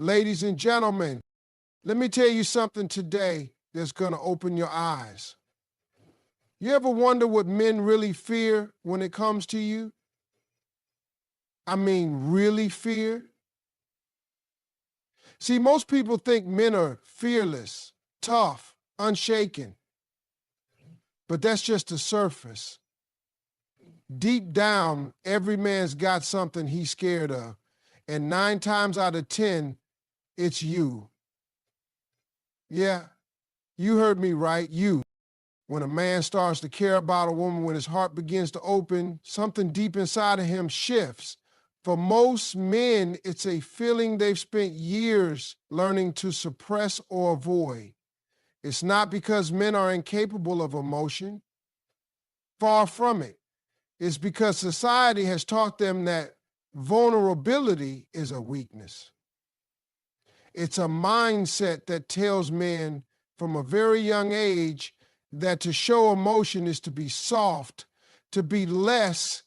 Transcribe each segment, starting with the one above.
Ladies and gentlemen, let me tell you something today that's going to open your eyes. You ever wonder what men really fear when it comes to you? I mean, really fear? See, most people think men are fearless, tough, unshaken. But that's just the surface. Deep down, every man's got something he's scared of. And 9 times out of 10, it's you. Yeah, you heard me right, you. When a man starts to care about a woman, when his heart begins to open, something deep inside of him shifts. For most men, it's a feeling they've spent years learning to suppress or avoid. It's not because men are incapable of emotion. Far from it. It's because society has taught them that vulnerability is a weakness. It's a mindset that tells men from a very young age that to show emotion is to be soft, to be less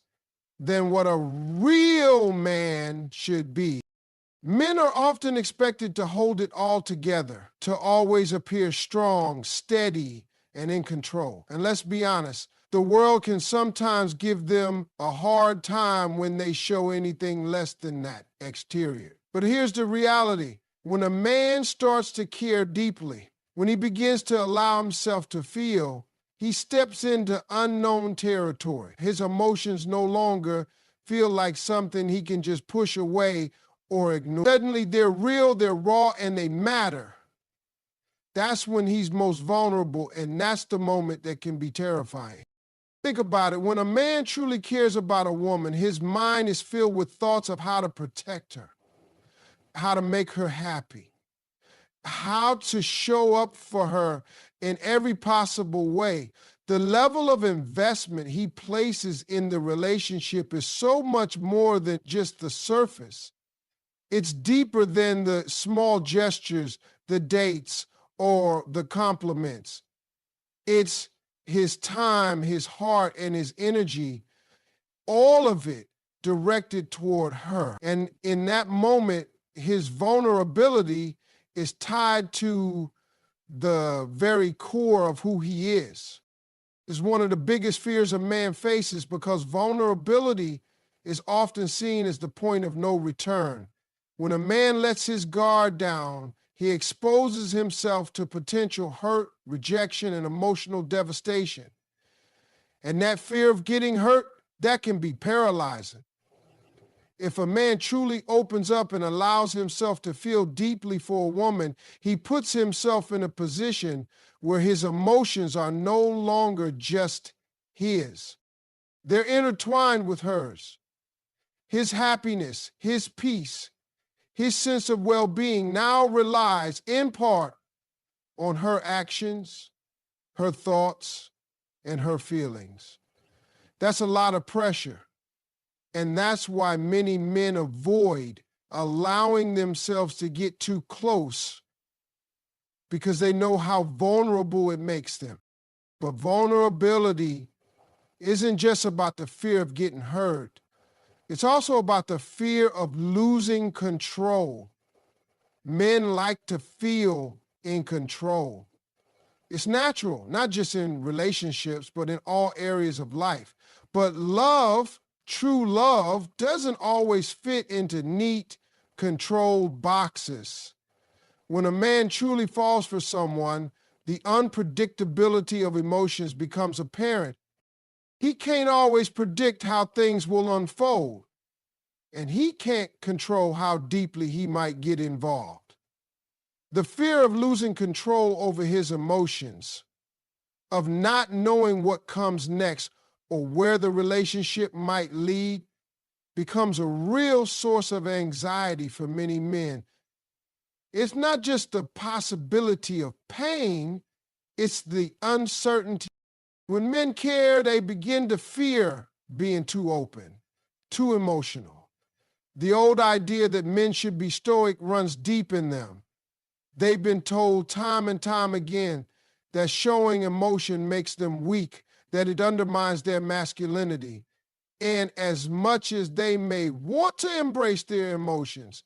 than what a real man should be. Men are often expected to hold it all together, to always appear strong, steady, and in control. And let's be honest, the world can sometimes give them a hard time when they show anything less than that exterior. But here's the reality. When a man starts to care deeply, when he begins to allow himself to feel, he steps into unknown territory. His emotions no longer feel like something he can just push away or ignore. Suddenly they're real, they're raw, and they matter. That's when he's most vulnerable, and that's the moment that can be terrifying. Think about it. When a man truly cares about a woman, his mind is filled with thoughts of how to protect her, how to make her happy, how to show up for her in every possible way. The level of investment he places in the relationship is so much more than just the surface. It's deeper than the small gestures, the dates, or the compliments. It's his time, his heart, and his energy, all of it directed toward her. And in that moment, his vulnerability is tied to the very core of who he is. It's one of the biggest fears a man faces because vulnerability is often seen as the point of no return. When a man lets his guard down, he exposes himself to potential hurt, rejection, and emotional devastation. And that fear of getting hurt, that can be paralyzing. If a man truly opens up and allows himself to feel deeply for a woman, he puts himself in a position where his emotions are no longer just his. They're intertwined with hers. His happiness, his peace, his sense of well-being now relies in part on her actions, her thoughts, and her feelings. That's a lot of pressure. And that's why many men avoid allowing themselves to get too close because they know how vulnerable it makes them. But vulnerability isn't just about the fear of getting hurt. It's also about the fear of losing control. Men like to feel in control. It's natural, not just in relationships, but in all areas of life. But love, true love, doesn't always fit into neat, controlled boxes. When a man truly falls for someone, the unpredictability of emotions becomes apparent. He can't always predict how things will unfold, and he can't control how deeply he might get involved. The fear of losing control over his emotions, of not knowing what comes next or where the relationship might lead, becomes a real source of anxiety for many men. It's not just the possibility of pain, it's the uncertainty. When men care, they begin to fear being too open, too emotional. The old idea that men should be stoic runs deep in them. They've been told time and time again that showing emotion makes them weak, that it undermines their masculinity. And as much as they may want to embrace their emotions,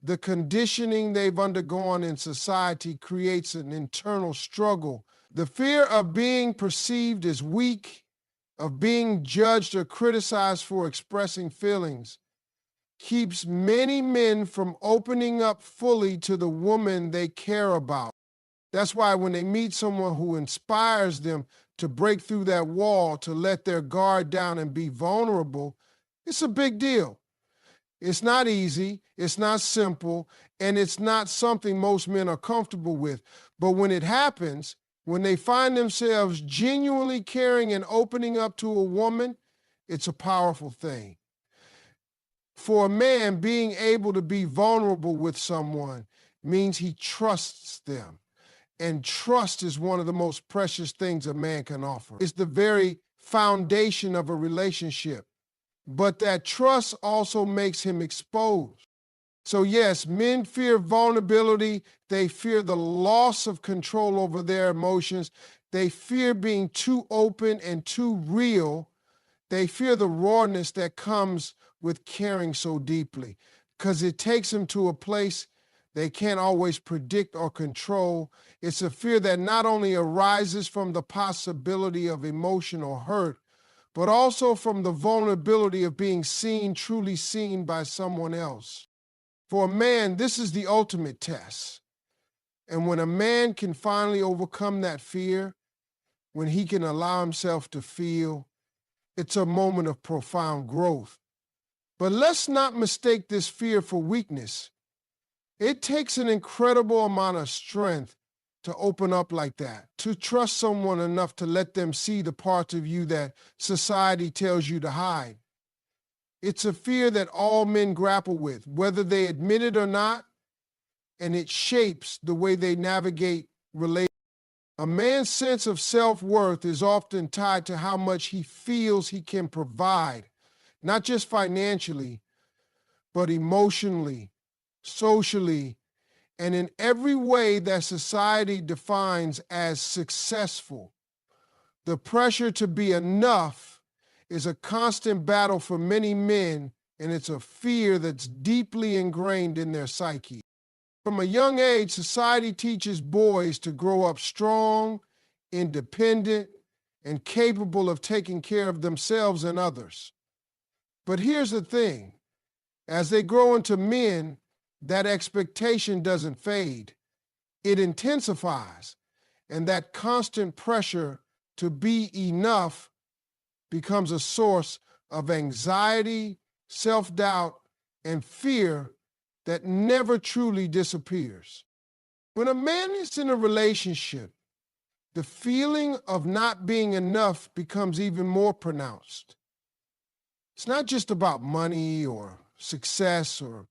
The conditioning they've undergone in society creates an internal struggle. The fear of being perceived as weak, of being judged or criticized for expressing feelings, keeps many men from opening up fully to the woman they care about. That's why when they meet someone who inspires them to break through that wall, to let their guard down and be vulnerable, it's a big deal. It's not easy, it's not simple, and it's not something most men are comfortable with. But when it happens, when they find themselves genuinely caring and opening up to a woman, it's a powerful thing. For a man, being able to be vulnerable with someone means he trusts them. And trust is one of the most precious things a man can offer. It's the very foundation of a relationship. But that trust also makes him exposed. So yes, men fear vulnerability. They fear the loss of control over their emotions. They fear being too open and too real. They fear the rawness that comes with caring so deeply, because it takes them to a place they can't always predict or control. It's a fear that not only arises from the possibility of emotional hurt, but also from the vulnerability of being seen, truly seen by someone else. For a man, this is the ultimate test. And when a man can finally overcome that fear, when he can allow himself to feel, it's a moment of profound growth. But let's not mistake this fear for weakness. It takes an incredible amount of strength to open up like that, to trust someone enough to let them see the parts of you that society tells you to hide. It's a fear that all men grapple with, whether they admit it or not, and it shapes the way they navigate relationships. A man's sense of self-worth is often tied to how much he feels he can provide, not just financially, but emotionally, socially, and in every way that society defines as successful. The pressure to be enough is a constant battle for many men, and it's a fear that's deeply ingrained in their psyche. From a young age, society teaches boys to grow up strong, independent, and capable of taking care of themselves and others. But here's the thing. As they grow into men, that expectation doesn't fade. It intensifies, and that constant pressure to be enough becomes a source of anxiety, self-doubt, and fear that never truly disappears. When a man is in a relationship, the feeling of not being enough becomes even more pronounced. It's not just about money or success or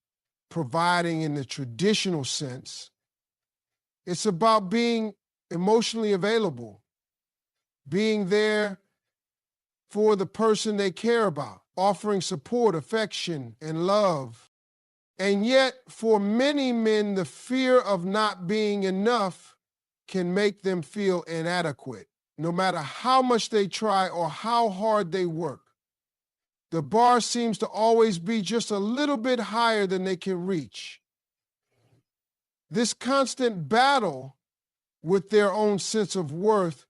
providing in the traditional sense. It's about being emotionally available, being there for the person they care about, offering support, affection, and love. And yet, for many men, the fear of not being enough can make them feel inadequate, no matter how much they try or how hard they work. The bar seems to always be just a little bit higher than they can reach. This constant battle with their own sense of worth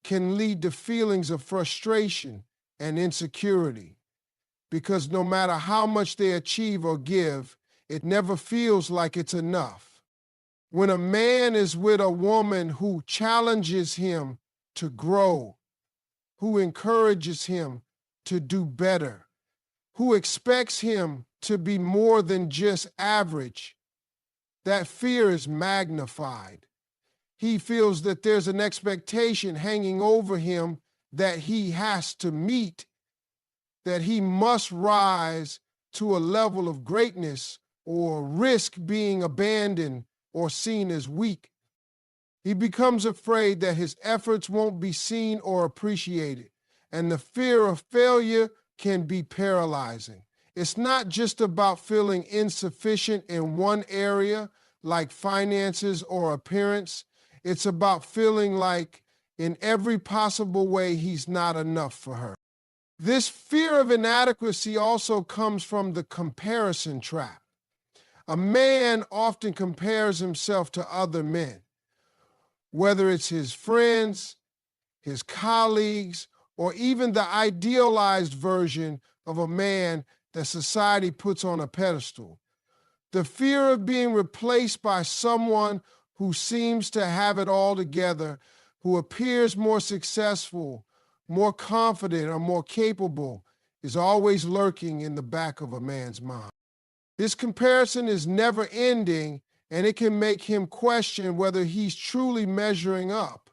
can lead to feelings of frustration and insecurity, because no matter how much they achieve or give, it never feels like it's enough. When a man is with a woman who challenges him to grow, who encourages him to do better, who expects him to be more than just average, that fear is magnified. He feels that there's an expectation hanging over him that he has to meet, that he must rise to a level of greatness or risk being abandoned or seen as weak. He becomes afraid that his efforts won't be seen or appreciated, and the fear of failure can be paralyzing. It's not just about feeling insufficient in one area, like finances or appearance. It's about feeling like in every possible way he's not enough for her. This fear of inadequacy also comes from the comparison trap. A man often compares himself to other men, whether it's his friends, his colleagues, or even the idealized version of a man that society puts on a pedestal. The fear of being replaced by someone who seems to have it all together, who appears more successful, more confident, or more capable, is always lurking in the back of a man's mind. This comparison is never ending, and it can make him question whether he's truly measuring up.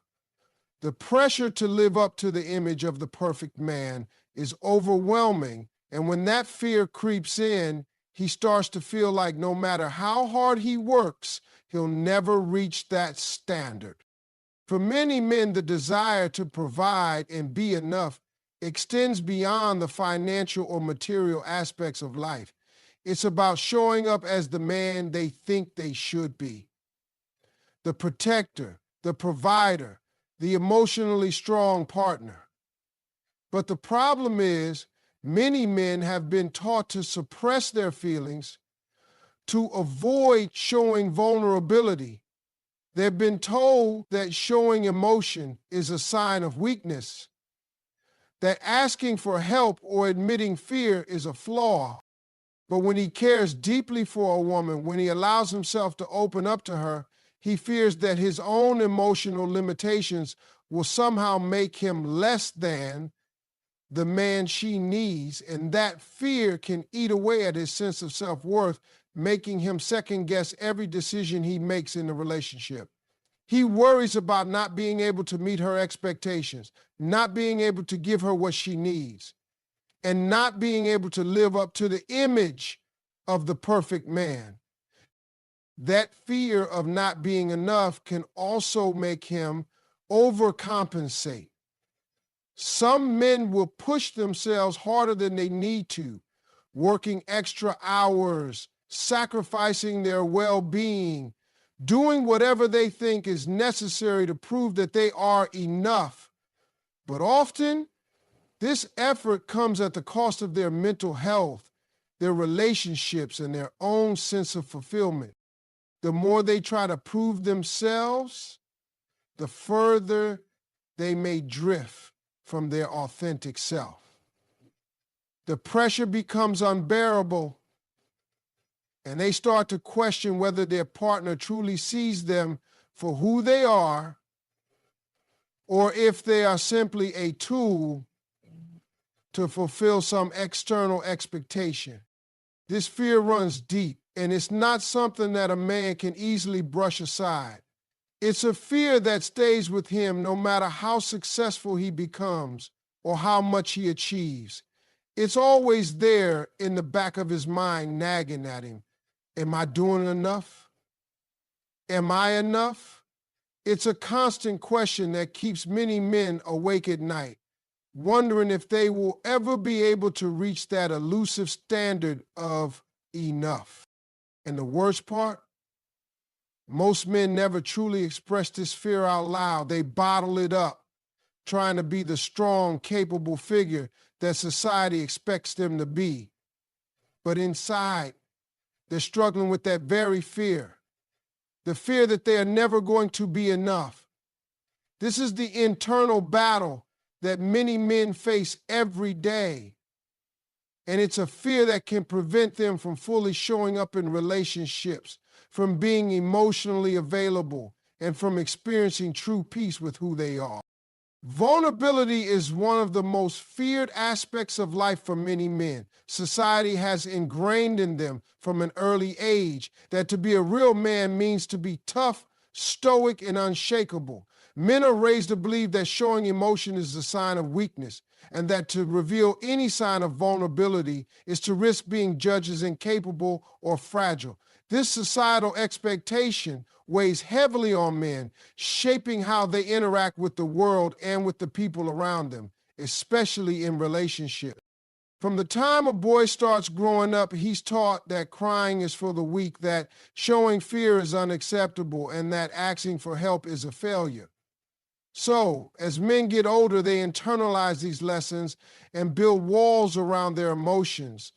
The pressure to live up to the image of the perfect man is overwhelming, and when that fear creeps in, he starts to feel like no matter how hard he works, he'll never reach that standard. For many men, the desire to provide and be enough extends beyond the financial or material aspects of life. It's about showing up as the man they think they should be. The protector, the provider, the emotionally strong partner. But the problem is, many men have been taught to suppress their feelings, to avoid showing vulnerability. They've been told that showing emotion is a sign of weakness, that asking for help or admitting fear is a flaw. But when he cares deeply for a woman, when he allows himself to open up to her, he fears that his own emotional limitations will somehow make him less than the man she needs, and that fear can eat away at his sense of self-worth, making him second-guess every decision he makes in the relationship. He worries about not being able to meet her expectations, not being able to give her what she needs, and not being able to live up to the image of the perfect man. That fear of not being enough can also make him overcompensate. Some men will push themselves harder than they need to, working extra hours, sacrificing their well-being, doing whatever they think is necessary to prove that they are enough. But often, this effort comes at the cost of their mental health, their relationships, and their own sense of fulfillment. The more they try to prove themselves, the further they may drift from their authentic self. The pressure becomes unbearable, and they start to question whether their partner truly sees them for who they are, or if they are simply a tool to fulfill some external expectation. This fear runs deep, and it's not something that a man can easily brush aside. It's a fear that stays with him no matter how successful he becomes or how much he achieves. It's always there in the back of his mind, nagging at him. Am I doing enough? Am I enough? It's a constant question that keeps many men awake at night, wondering if they will ever be able to reach that elusive standard of enough. And the worst part? Most men never truly express this fear out loud. They bottle it up, trying to be the strong, capable figure that society expects them to be. But inside, they're struggling with that very fear, the fear that they are never going to be enough. This is the internal battle that many men face every day. And it's a fear that can prevent them from fully showing up in relationships, from being emotionally available, and from experiencing true peace with who they are. Vulnerability is one of the most feared aspects of life for many men. Society has ingrained in them from an early age that to be a real man means to be tough, stoic, and unshakable. Men are raised to believe that showing emotion is a sign of weakness, and that to reveal any sign of vulnerability is to risk being judged as incapable or fragile. This societal expectation weighs heavily on men, shaping how they interact with the world and with the people around them, especially in relationships. From the time a boy starts growing up, he's taught that crying is for the weak, that showing fear is unacceptable, and that asking for help is a failure. So, as men get older, they internalize these lessons and build walls around their emotions.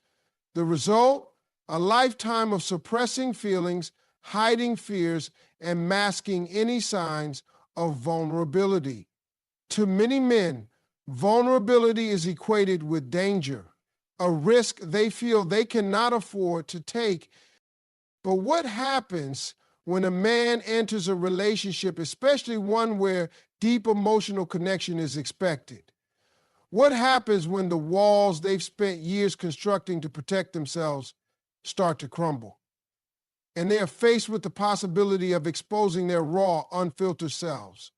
The result? a lifetime of suppressing feelings, hiding fears, and masking any signs of vulnerability. To many men, vulnerability is equated with danger, a risk they feel they cannot afford to take. But what happens when a man enters a relationship, especially one where deep emotional connection is expected? What happens when the walls they've spent years constructing to protect themselves start to crumble, and they are faced with the possibility of exposing their raw, unfiltered selves?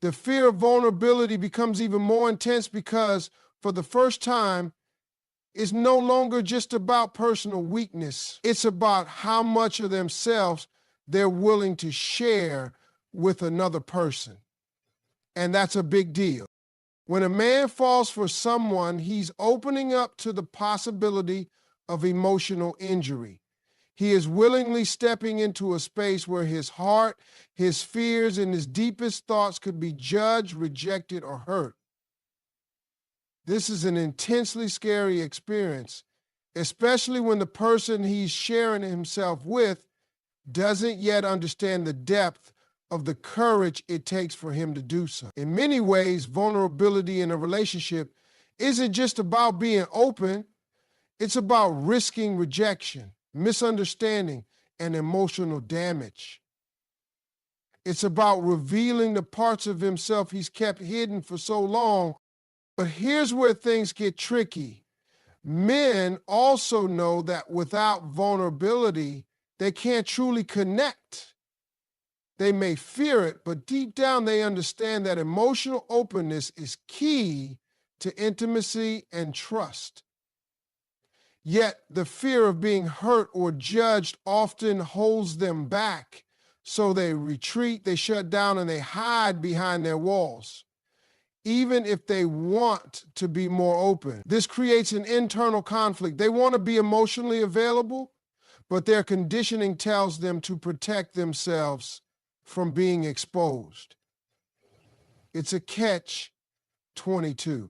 The fear of vulnerability becomes even more intense because, for the first time, it's no longer just about personal weakness. It's about how much of themselves they're willing to share with another person. And that's a big deal. When a man falls for someone, he's opening up to the possibility of emotional injury. He is willingly stepping into a space where his heart, his fears, and his deepest thoughts could be judged, rejected, or hurt. This is an intensely scary experience, especially when the person he's sharing himself with doesn't yet understand the depth of the courage it takes for him to do so. In many ways, vulnerability in a relationship isn't just about being open, it's about risking rejection, misunderstanding, and emotional damage. It's about revealing the parts of himself he's kept hidden for so long. But here's where things get tricky. Men also know that without vulnerability, they can't truly connect. They may fear it, but deep down they understand that emotional openness is key to intimacy and trust. Yet the fear of being hurt or judged often holds them back, so they retreat, they shut down, and they hide behind their walls, even if they want to be more open. This creates an internal conflict. They want to be emotionally available, but their conditioning tells them to protect themselves from being exposed. It's a catch-22.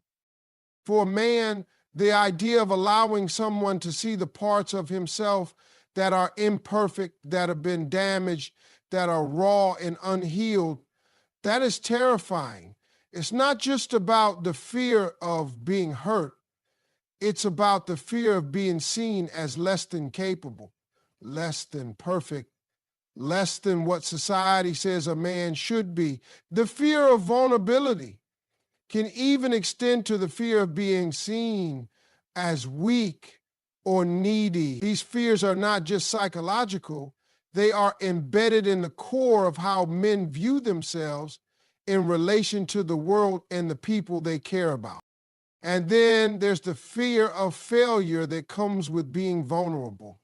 For a man, the idea of allowing someone to see the parts of himself that are imperfect, that have been damaged, that are raw and unhealed, that is terrifying. It's not just about the fear of being hurt. It's about the fear of being seen as less than capable, less than perfect, less than what society says a man should be. The fear of vulnerability can even extend to the fear of being seen as weak or needy. These fears are not just psychological, they are embedded in the core of how men view themselves in relation to the world and the people they care about. And then there's the fear of failure that comes with being vulnerable.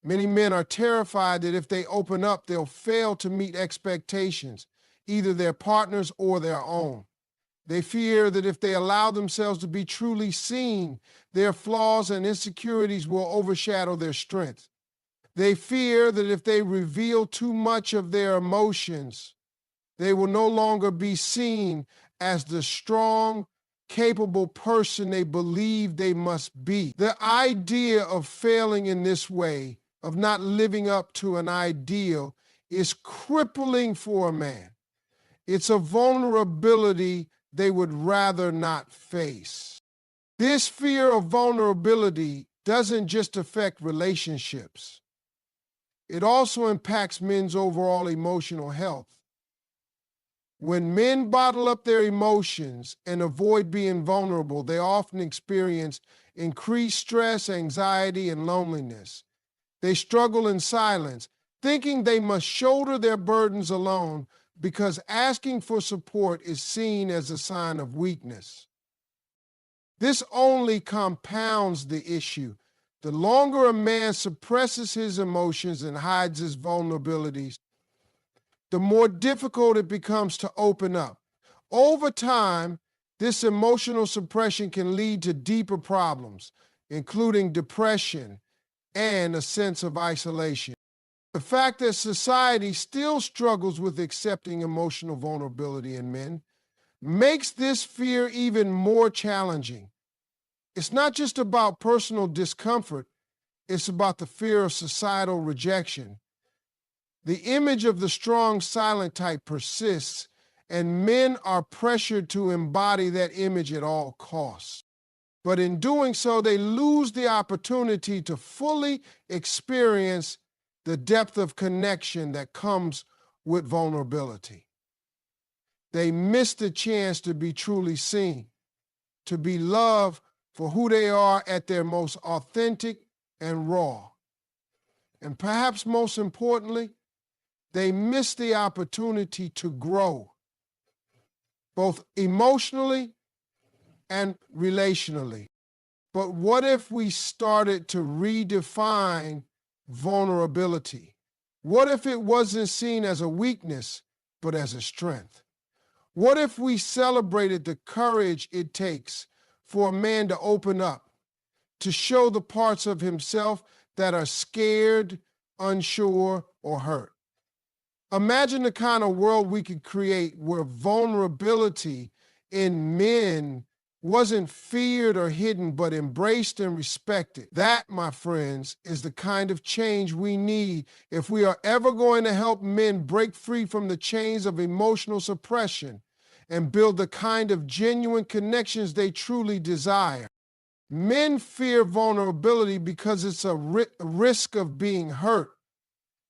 Many men are terrified that if they open up, they'll fail to meet expectations, either their partners or their own. They fear that if they allow themselves to be truly seen, their flaws and insecurities will overshadow their strength. They fear that if they reveal too much of their emotions, they will no longer be seen as the strong, capable person they believe they must be. The idea of failing in this way, of not living up to an ideal, is crippling for a man. It's a vulnerability they would rather not face. This fear of vulnerability doesn't just affect relationships. It also impacts men's overall emotional health. When men bottle up their emotions and avoid being vulnerable, they often experience increased stress, anxiety, and loneliness. They struggle in silence, thinking they must shoulder their burdens alone because asking for support is seen as a sign of weakness. This only compounds the issue. The longer a man suppresses his emotions and hides his vulnerabilities, the more difficult it becomes to open up. Over time, this emotional suppression can lead to deeper problems, including depression and a sense of isolation. The fact that society still struggles with accepting emotional vulnerability in men makes this fear even more challenging. It's not just about personal discomfort, It's about the fear of societal rejection. The image of the strong, silent type persists, and men are pressured to embody that image at all costs. But in doing so, they lose the opportunity to fully experience the depth of connection that comes with vulnerability. They miss the chance to be truly seen, to be loved for who they are at their most authentic and raw. And perhaps most importantly, they miss the opportunity to grow, both emotionally and relationally. But what if we started to redefine vulnerability? What if it wasn't seen as a weakness, but as a strength? What if we celebrated the courage it takes for a man to open up, to show the parts of himself that are scared, unsure, or hurt? Imagine the kind of world we could create where vulnerability in men wasn't feared or hidden, but embraced and respected. That, my friends, is the kind of change we need if we are ever going to help men break free from the chains of emotional suppression and build the kind of genuine connections they truly desire. Men fear vulnerability because it's a risk of being hurt,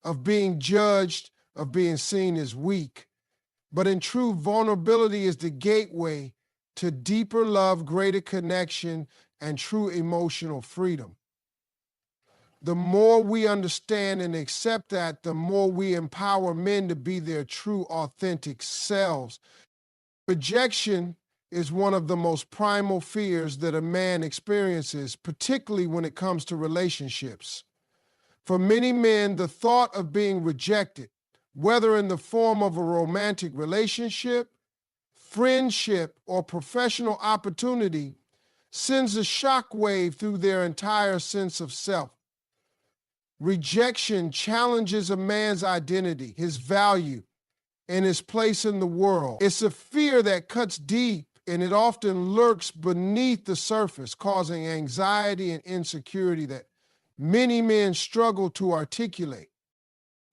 of being judged, of being seen as weak. But in truth, vulnerability is the gateway to deeper love, greater connection, and true emotional freedom. The more we understand and accept that, the more we empower men to be their true, authentic selves. Rejection is one of the most primal fears that a man experiences, particularly when it comes to relationships. For many men, the thought of being rejected, whether in the form of a romantic relationship, friendship, or professional opportunity, sends a shockwave through their entire sense of self. Rejection challenges a man's identity, his value, and his place in the world. It's a fear that cuts deep, and it often lurks beneath the surface, causing anxiety and insecurity that many men struggle to articulate.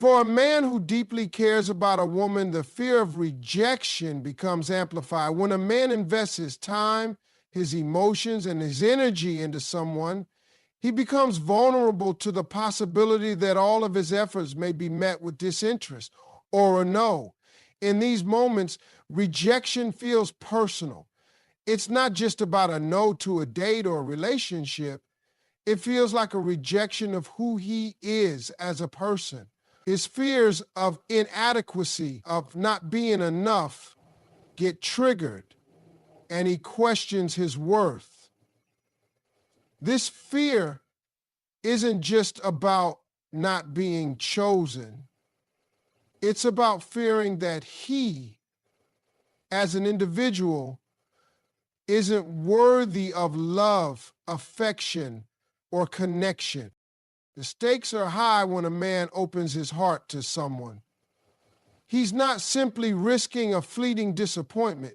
For a man who deeply cares about a woman, the fear of rejection becomes amplified. When a man invests his time, his emotions, and his energy into someone, he becomes vulnerable to the possibility that all of his efforts may be met with disinterest or a no. In these moments, rejection feels personal. It's not just about a no to a date or a relationship. It feels like a rejection of who he is as a person. His fears of inadequacy, of not being enough, get triggered, and he questions his worth. This fear isn't just about not being chosen. It's about fearing that he, as an individual, isn't worthy of love, affection, or connection. The stakes are high when a man opens his heart to someone. He's not simply risking a fleeting disappointment.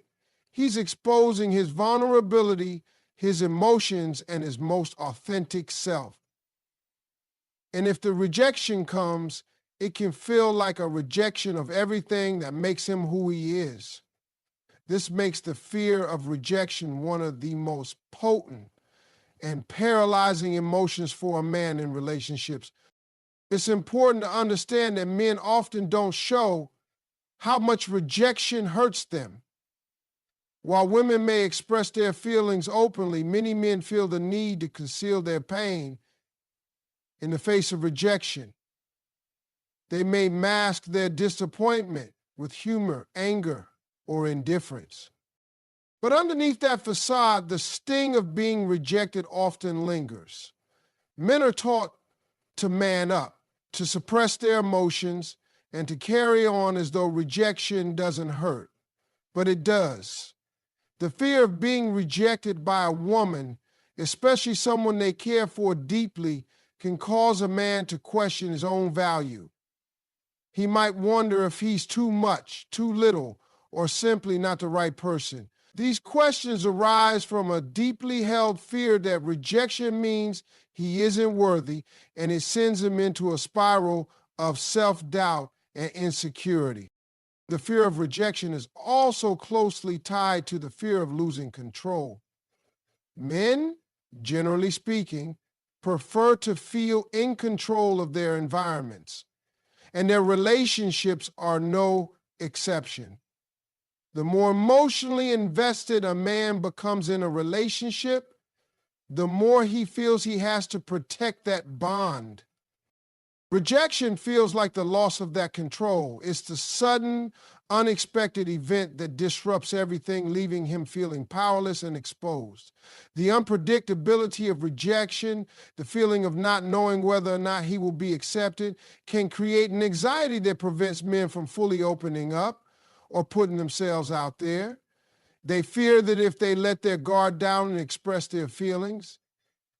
He's exposing his vulnerability, his emotions, and his most authentic self. And if the rejection comes, it can feel like a rejection of everything that makes him who he is. This makes the fear of rejection one of the most potent and paralyzing emotions for a man in relationships. It's important to understand that men often don't show how much rejection hurts them. While women may express their feelings openly, many men feel the need to conceal their pain in the face of rejection. They may mask their disappointment with humor, anger, or indifference. But underneath that facade, the sting of being rejected often lingers. Men are taught to man up, to suppress their emotions, and to carry on as though rejection doesn't hurt. But it does. The fear of being rejected by a woman, especially someone they care for deeply, can cause a man to question his own value. He might wonder if he's too much, too little, or simply not the right person. These questions arise from a deeply held fear that rejection means he isn't worthy, and it sends him into a spiral of self-doubt and insecurity. The fear of rejection is also closely tied to the fear of losing control. Men, generally speaking, prefer to feel in control of their environments, and their relationships are no exception. The more emotionally invested a man becomes in a relationship, the more he feels he has to protect that bond. Rejection feels like the loss of that control. It's the sudden, unexpected event that disrupts everything, leaving him feeling powerless and exposed. The unpredictability of rejection, the feeling of not knowing whether or not he will be accepted, can create an anxiety that prevents men from fully opening up or putting themselves out there. They fear that if they let their guard down and express their feelings,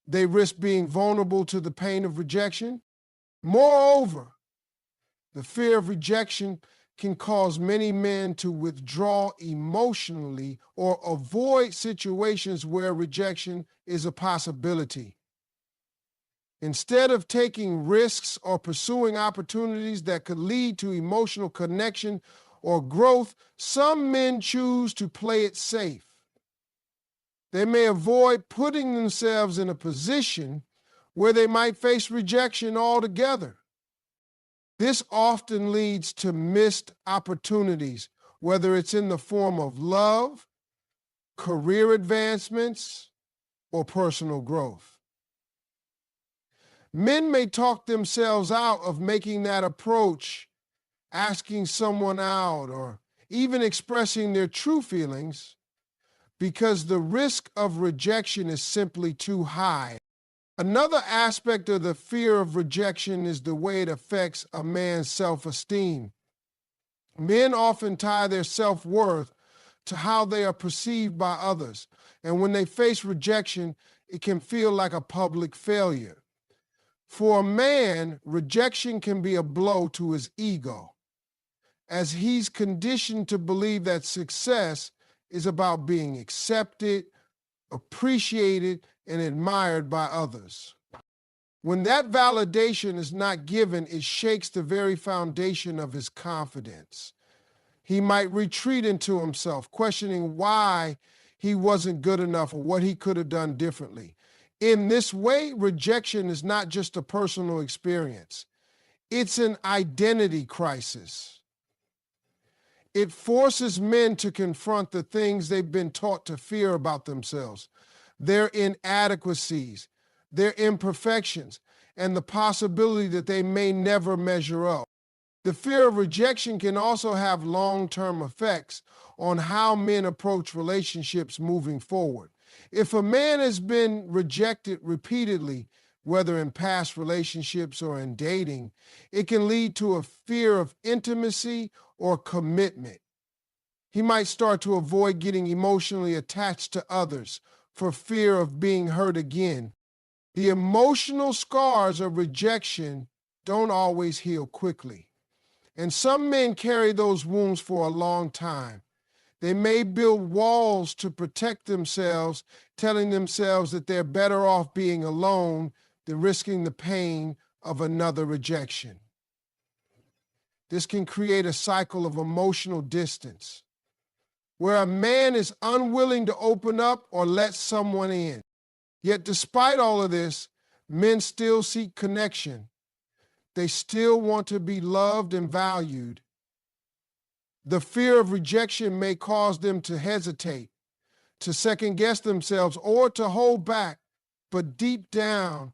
they risk being vulnerable to the pain of rejection. Moreover, the fear of rejection can cause many men to withdraw emotionally or avoid situations where rejection is a possibility. Instead of taking risks or pursuing opportunities that could lead to emotional connection or growth, some men choose to play it safe. They may avoid putting themselves in a position where they might face rejection altogether. This often leads to missed opportunities, whether it's in the form of love, career advancements, or personal growth. Men may talk themselves out of making that approach, asking someone out, or even expressing their true feelings, because the risk of rejection is simply too high. Another aspect of the fear of rejection is the way it affects a man's self-esteem. Men often tie their self-worth to how they are perceived by others, and when they face rejection, it can feel like a public failure. For a man, rejection can be a blow to his ego, as he's conditioned to believe that success is about being accepted, appreciated, and admired by others. When that validation is not given, it shakes the very foundation of his confidence. He might retreat into himself, questioning why he wasn't good enough or what he could have done differently. In this way, rejection is not just a personal experience. It's an identity crisis. It forces men to confront the things they've been taught to fear about themselves, their inadequacies, their imperfections, and the possibility that they may never measure up. The fear of rejection can also have long-term effects on how men approach relationships moving forward. If a man has been rejected repeatedly, whether in past relationships or in dating, it can lead to a fear of intimacy or commitment. He might start to avoid getting emotionally attached to others for fear of being hurt again. The emotional scars of rejection don't always heal quickly, and some men carry those wounds for a long time. They may build walls to protect themselves, telling themselves that they're better off being alone than risking the pain of another rejection. This can create a cycle of emotional distance, where a man is unwilling to open up or let someone in. Yet despite all of this, men still seek connection. They still want to be loved and valued. The fear of rejection may cause them to hesitate, to second-guess themselves, or to hold back, but deep down,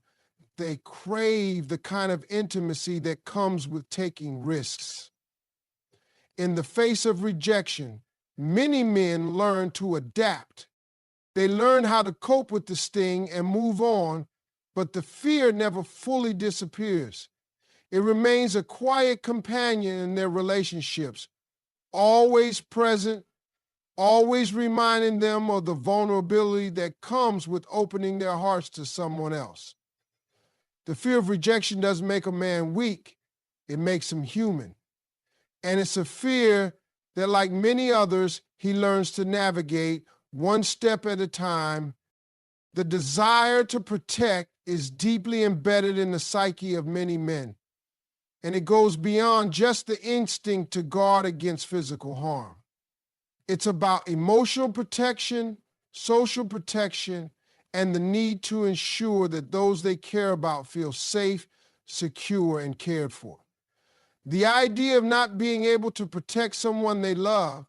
they crave the kind of intimacy that comes with taking risks. In the face of rejection, many men learn to adapt. They learn how to cope with the sting and move on, but the fear never fully disappears. It remains a quiet companion in their relationships, always present, always reminding them of the vulnerability that comes with opening their hearts to someone else. The fear of rejection doesn't make a man weak, it makes him human. And it's a fear that, like many others, he learns to navigate one step at a time. The desire to protect is deeply embedded in the psyche of many men, and it goes beyond just the instinct to guard against physical harm. It's about emotional protection, social protection, and the need to ensure that those they care about feel safe, secure, and cared for. The idea of not being able to protect someone they love,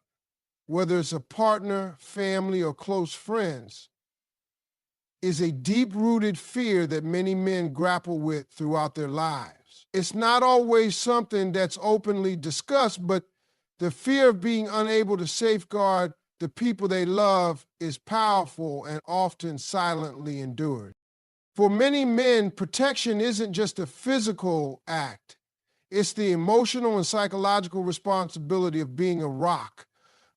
whether it's a partner, family, or close friends, is a deep-rooted fear that many men grapple with throughout their lives. It's not always something that's openly discussed, but the fear of being unable to safeguard the people they love is powerful and often silently endured. For many men, protection isn't just a physical act. It's the emotional and psychological responsibility of being a rock,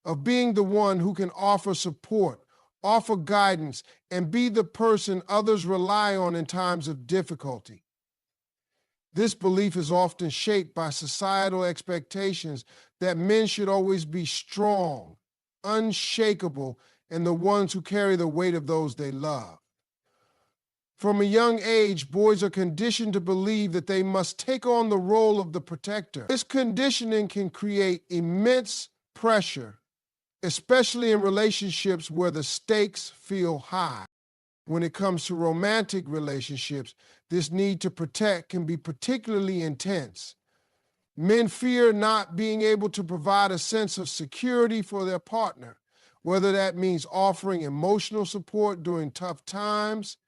of being the one who can offer support, offer guidance, and be the person others rely on in times of difficulty. This belief is often shaped by societal expectations that men should always be strong, unshakable, and the ones who carry the weight of those they love. From a young age, boys are conditioned to believe that they must take on the role of the protector. This conditioning can create immense pressure, especially in relationships where the stakes feel high. When it comes to romantic relationships, this need to protect can be particularly intense. Men fear not being able to provide a sense of security for their partner, whether that means offering emotional support during tough times,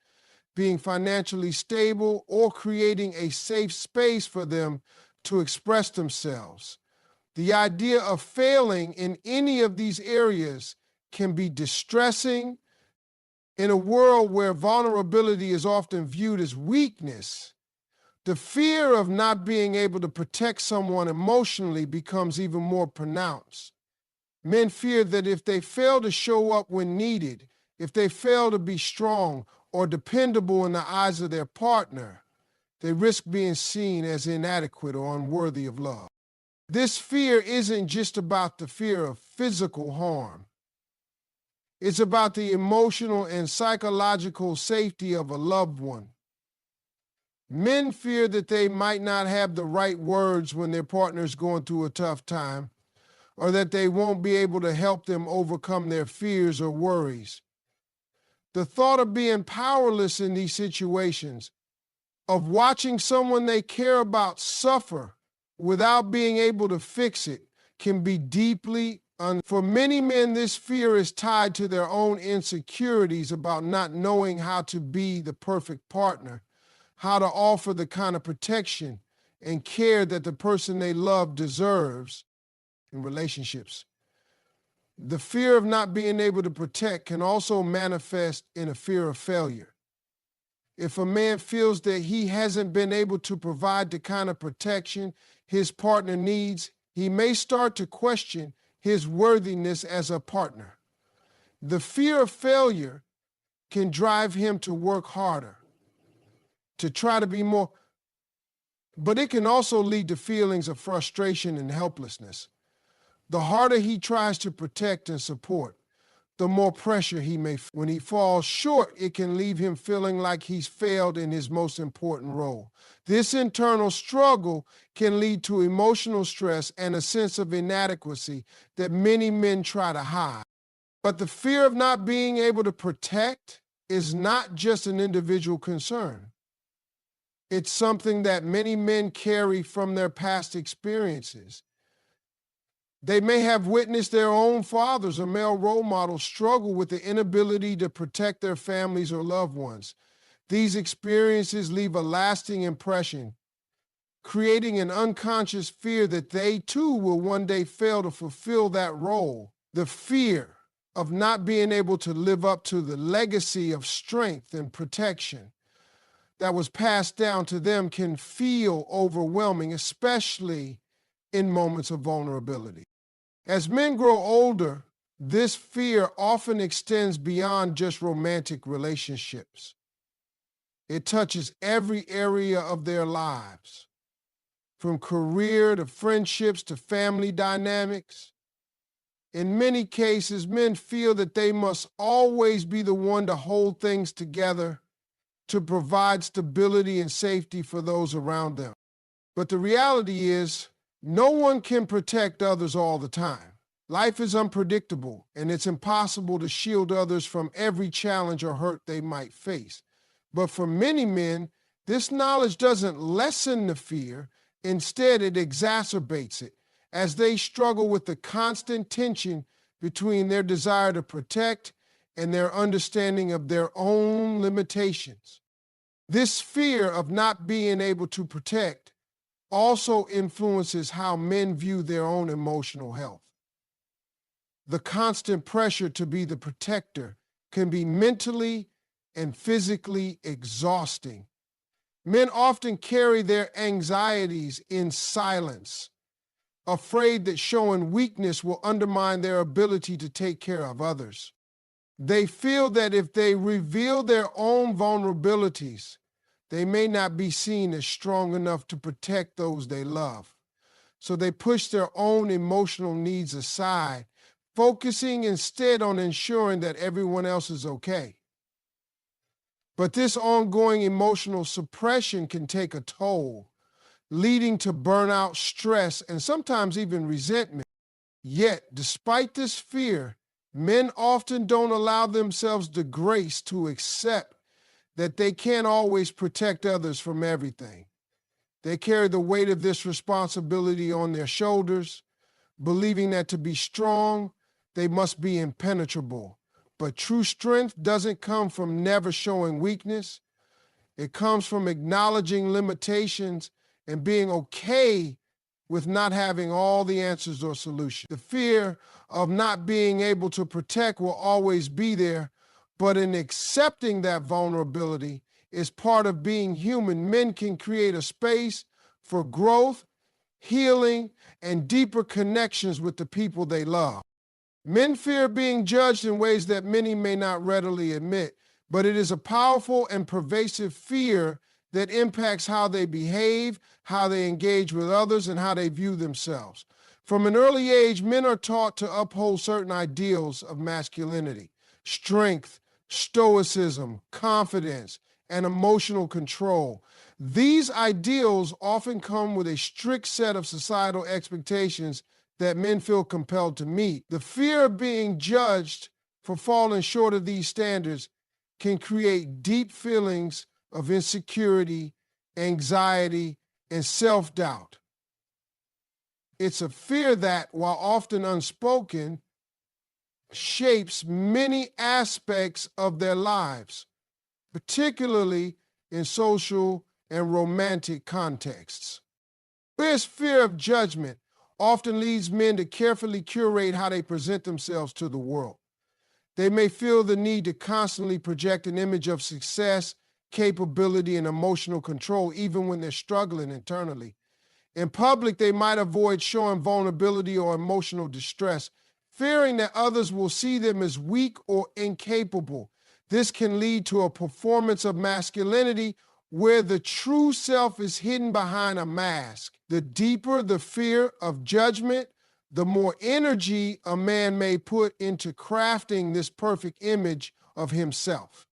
being financially stable, or creating a safe space for them to express themselves. The idea of failing in any of these areas can be distressing. In a world where vulnerability is often viewed as weakness, the fear of not being able to protect someone emotionally becomes even more pronounced. Men fear that if they fail to show up when needed, if they fail to be strong or dependable in the eyes of their partner, they risk being seen as inadequate or unworthy of love. This fear isn't just about the fear of physical harm. It's about the emotional and psychological safety of a loved one. Men fear that they might not have the right words when their partner is going through a tough time, or that they won't be able to help them overcome their fears or worries. The thought of being powerless in these situations, of watching someone they care about suffer without being able to fix it, can be deeply For many men, this fear is tied to their own insecurities about not knowing how to be the perfect partner, how to offer the kind of protection and care that the person they love deserves in relationships. The fear of not being able to protect can also manifest in a fear of failure. If a man feels that he hasn't been able to provide the kind of protection his partner needs, he may start to question his worthiness as a partner. The fear of failure can drive him to work harder, to try to be more, but it can also lead to feelings of frustration and helplessness. The harder he tries to protect and support, the more pressure he may feel. When he falls short, it can leave him feeling like he's failed in his most important role. This internal struggle can lead to emotional stress and a sense of inadequacy that many men try to hide. But the fear of not being able to protect is not just an individual concern. It's something that many men carry from their past experiences. They may have witnessed their own fathers or male role models struggle with the inability to protect their families or loved ones. These experiences leave a lasting impression, creating an unconscious fear that they too will one day fail to fulfill that role. The fear of not being able to live up to the legacy of strength and protection that was passed down to them can feel overwhelming, especially in moments of vulnerability. As men grow older, this fear often extends beyond just romantic relationships. It touches every area of their lives, from career to friendships to family dynamics. In many cases, men feel that they must always be the one to hold things together, to provide stability and safety for those around them. But the reality is, no one can protect others all the time. Life is unpredictable, and it's impossible to shield others from every challenge or hurt they might face. But for many men, this knowledge doesn't lessen the fear. Instead, it exacerbates it as they struggle with the constant tension between their desire to protect and their understanding of their own limitations. This fear of not being able to protect also influences how men view their own emotional health. The constant pressure to be the protector can be mentally and physically exhausting. Men often carry their anxieties in silence, afraid that showing weakness will undermine their ability to take care of others. They feel that if they reveal their own vulnerabilities, they may not be seen as strong enough to protect those they love. So they push their own emotional needs aside, focusing instead on ensuring that everyone else is okay. But this ongoing emotional suppression can take a toll, leading to burnout, stress, and sometimes even resentment. Yet, despite this fear, men often don't allow themselves the grace to accept that they can't always protect others from everything. They carry the weight of this responsibility on their shoulders, believing that to be strong, they must be impenetrable. But true strength doesn't come from never showing weakness. It comes from acknowledging limitations and being okay with not having all the answers or solutions. The fear of not being able to protect will always be there, but in accepting that vulnerability is part of being human. Men can create a space for growth, healing, and deeper connections with the people they love. Men fear being judged in ways that many may not readily admit, but it is a powerful and pervasive fear that impacts how they behave, how they engage with others, and how they view themselves. From an early age, men are taught to uphold certain ideals of masculinity: strength, stoicism, confidence, and emotional control. These ideals often come with a strict set of societal expectations that men feel compelled to meet. The fear of being judged for falling short of these standards can create deep feelings of insecurity, anxiety, and self-doubt. It's a fear that, while often unspoken, shapes many aspects of their lives, particularly in social and romantic contexts. This fear of judgment often leads men to carefully curate how they present themselves to the world. They may feel the need to constantly project an image of success, capability, and emotional control, even when they're struggling internally. In public, they might avoid showing vulnerability or emotional distress, fearing that others will see them as weak or incapable. This can lead to a performance of masculinity where the true self is hidden behind a mask. The deeper the fear of judgment, the more energy a man may put into crafting this perfect image of himself.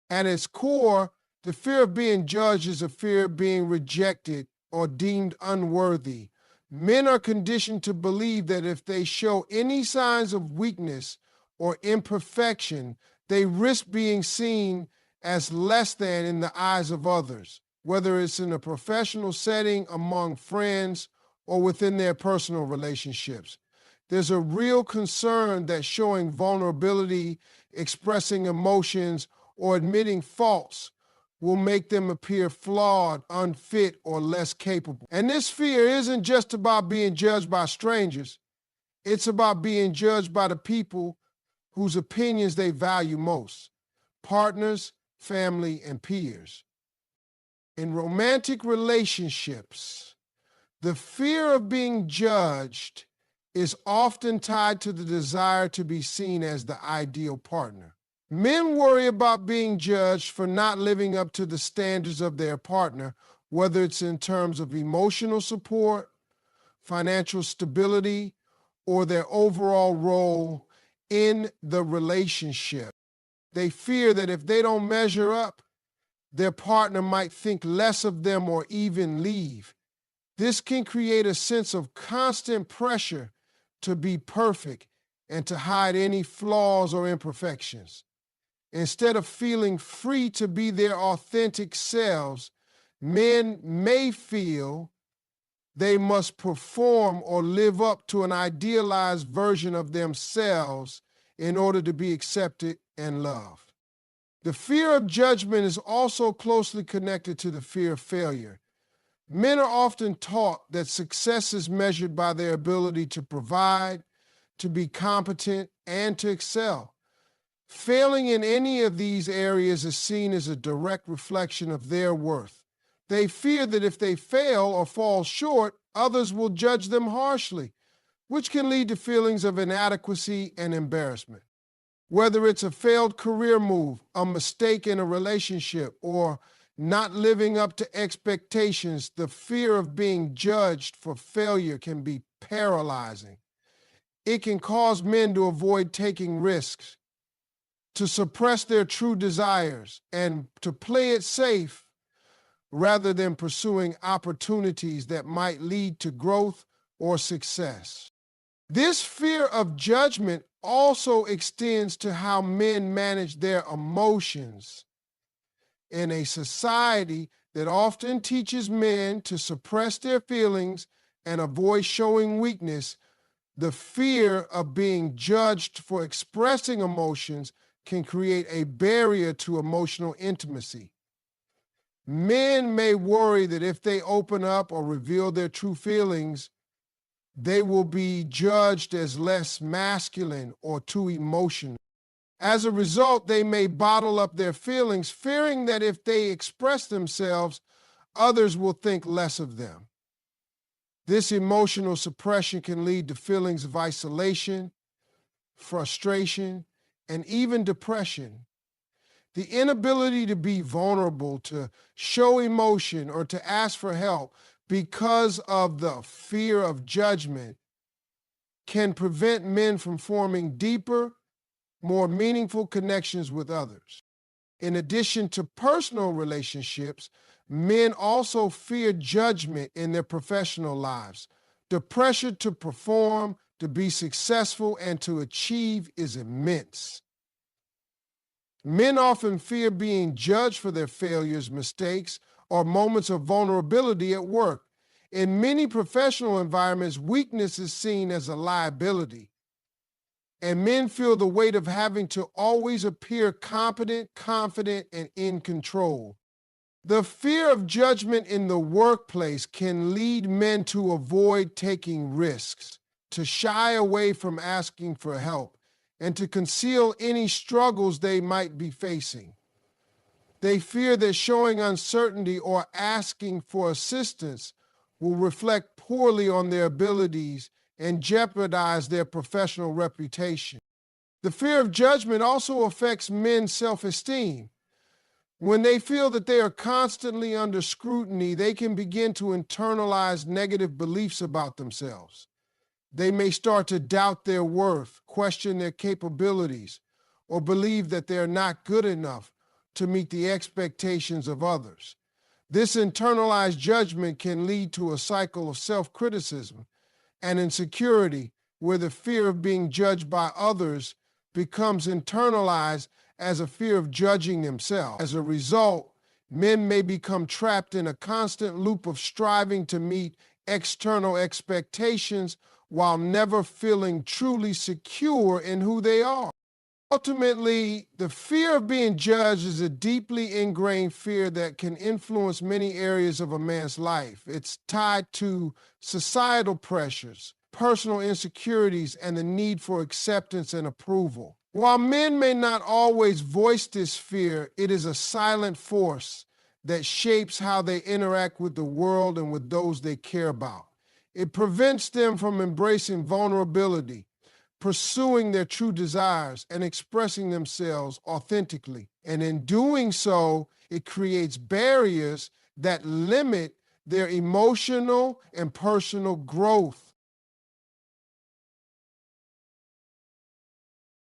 At its core, the fear of being judged is a fear of being rejected or deemed unworthy. Men are conditioned to believe that if they show any signs of weakness or imperfection, they risk being seen as less than in the eyes of others, whether it's in a professional setting, among friends, or within their personal relationships. There's a real concern that showing vulnerability, expressing emotions, or admitting faults will make them appear flawed, unfit, or less capable. And this fear isn't just about being judged by strangers. It's about being judged by the people whose opinions they value most: partners, family, and peers. In romantic relationships, the fear of being judged is often tied to the desire to be seen as the ideal partner. Men worry about being judged for not living up to the standards of their partner, whether it's in terms of emotional support, financial stability, or their overall role in the relationship. They fear that if they don't measure up, their partner might think less of them or even leave. This can create a sense of constant pressure to be perfect and to hide any flaws or imperfections. Instead of feeling free to be their authentic selves, men may feel they must perform or live up to an idealized version of themselves in order to be accepted and loved. The fear of judgment is also closely connected to the fear of failure. Men are often taught that success is measured by their ability to provide, to be competent, and to excel. Failing in any of these areas is seen as a direct reflection of their worth. They fear that if they fail or fall short, others will judge them harshly, which can lead to feelings of inadequacy and embarrassment. Whether it's a failed career move, a mistake in a relationship, or not living up to expectations, the fear of being judged for failure can be paralyzing. It can cause men to avoid taking risks, to suppress their true desires, and to play it safe rather than pursuing opportunities that might lead to growth or success. This fear of judgment also extends to how men manage their emotions. In a society that often teaches men to suppress their feelings and avoid showing weakness, the fear of being judged for expressing emotions can create a barrier to emotional intimacy. Men may worry that if they open up or reveal their true feelings, they will be judged as less masculine or too emotional. As a result, they may bottle up their feelings, fearing that if they express themselves, others will think less of them. This emotional suppression can lead to feelings of isolation, frustration, and even depression. The inability to be vulnerable, to show emotion, or to ask for help because of the fear of judgment can prevent men from forming deeper, more meaningful connections with others. In addition to personal relationships, men also fear judgment in their professional lives. The pressure to perform, to be successful, and to achieve is immense. Men often fear being judged for their failures, mistakes, or moments of vulnerability at work. In many professional environments, weakness is seen as a liability, and men feel the weight of having to always appear competent, confident, and in control. The fear of judgment in the workplace can lead men to avoid taking risks, to shy away from asking for help, and to conceal any struggles they might be facing. They fear that showing uncertainty or asking for assistance will reflect poorly on their abilities and jeopardize their professional reputation. The fear of judgment also affects men's self-esteem. When they feel that they are constantly under scrutiny, they can begin to internalize negative beliefs about themselves. They may start to doubt their worth, question their capabilities, or believe that they are not good enough to meet the expectations of others. This internalized judgment can lead to a cycle of self-criticism and insecurity, where the fear of being judged by others becomes internalized as a fear of judging themselves. As a result, men may become trapped in a constant loop of striving to meet external expectations while never feeling truly secure in who they are. Ultimately, the fear of being judged is a deeply ingrained fear that can influence many areas of a man's life. It's tied to societal pressures, personal insecurities, and the need for acceptance and approval. While men may not always voice this fear, it is a silent force that shapes how they interact with the world and with those they care about. It prevents them from embracing vulnerability, pursuing their true desires, and expressing themselves authentically. And in doing so, it creates barriers that limit their emotional and personal growth.